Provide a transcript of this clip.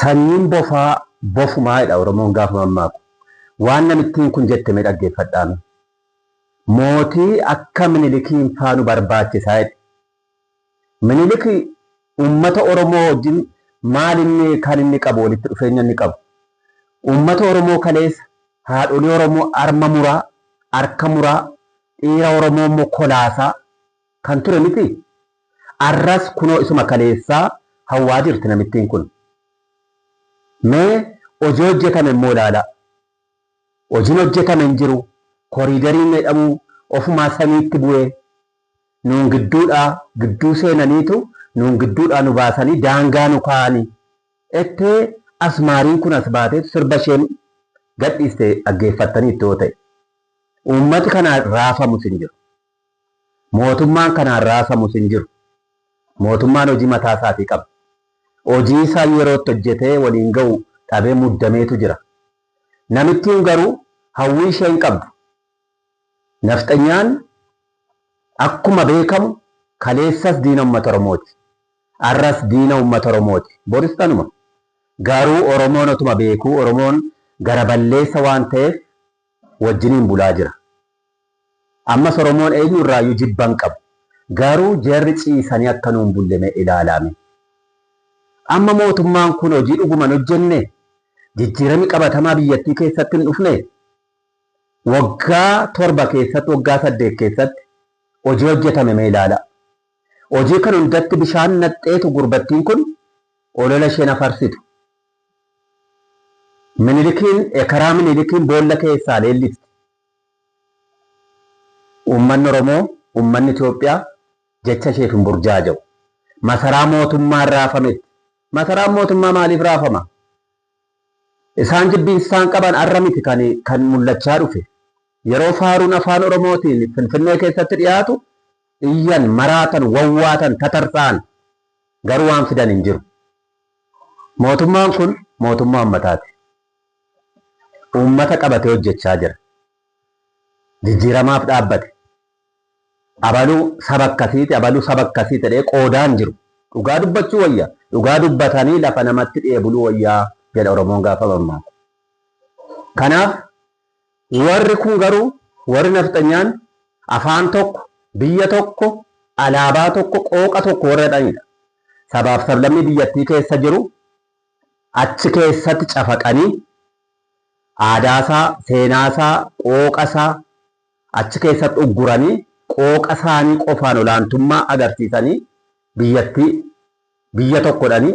Sanyiin bofaa bofumaadha Oromoon gaafa mammaaku. Waan namittiin kun jette mee dhaggeeffadhaame. Mootii akka Minilikiin faanu barbaachisaa jedhe. Miniliki uummata Oromoo wajjin maal inni kan inni qabu walitti dhufeenya inni qabu. Uummata Oromoo kaleessa haadholii Oromoo arma muraa, harka muraa, dhiira Oromoo immoo kolaasaa kan ture miti. Arras kunoo isuma kaleessaa hawwaa jirti namittiin kun. Mee hojii hojjetame immoo ilaala. Hojiin hojjetame hin jiru. Koriidariin jedhamu ofumaa samiitti bu'ee nuun gidduu seenaniitu nuun gidduudhaa nu baasanii daangaa nu kaa'anii. Ettee asmaariin kun as baatee sirba isheen gadhiiste dhaggeeffattanii itti yoo ta'e. Uummati kanaan raafamus hin jiru. Mootummaan kanaan raafamus hin jiru. Mootummaan hojii mataa isaatii qaba. Hojii isaa yerootti hojjetee waliin ga'u dhabee muddameetu jira. Namittiin garuu hawwii ishee hin qabdu. Nafxanyaan akkuma beekamu kaleessas diina uummata Oromooti. Arras diina uummata Oromooti. Boris tanuma. Garuu Oromoon otuma beekuu Oromoon gara balleessa waan ta'eef wajjiniin bulaa jira. Ammas Oromoon eenyurraayyuu jibban qabu. Garuu jarri ciisanii akka nuun bulleme ilaalame. Amma mootummaan kun hojii dhuguman hojjenne jijjiirama qabatamaa biyyattii keessatti hin dhufne. Waggaa 7 keessatti waggaa 8 keessatti hojii hojjetame mee ilaala. Hojii kan hundatti bishaan naxxeetu gurbattiin kun olola isheen afarsitu. Karaa Minilikiin boolla keessaa leellisti. Uummanni Oromoo, uummanni Itoophiyaa jecha isheef hin burjaaja'u. Masaraa mootummaan raafametti. Masaraan mootummaa maaliif raafama? Isaan jibbiinsaan qaban arra miti kan mul'achaa dhufe. Yeroo faaruun afaan Oromootiin Finfinnee keessatti dhiyaatu iyyan, maraatan, wawwaatan, tatarsa'an garuu waan fidan hin jiru. Mootummaan kun mootummaa uummataati. Uummata qabatee hojjechaa jira. Jijjiiramaaf dhaabbate. Abaluu saba akkasiiti, abaluu saba akkasii ta'ee qoodaan jiru. Dhugaa dubbachuu wayya. Dhugaa dubbatanii lafa namatti dheebuluu wayyaa jedha Oromoon gaafa mammaaku. Kanaaf warri kun garuu warri nafxanyaan afaan tokko, biyya tokko, alaabaa tokko, qooqa tokko warra jedhanidha. Sabaaf sablammii biyyattii keessa jiru achi keessatti cafaqanii aadaasaa, seenaasaa, qooqasaa achi keessatti ugguranii qooqa isaanii qofaan olaantummaa agarsiisanii biyyattii biyya tokkodhanii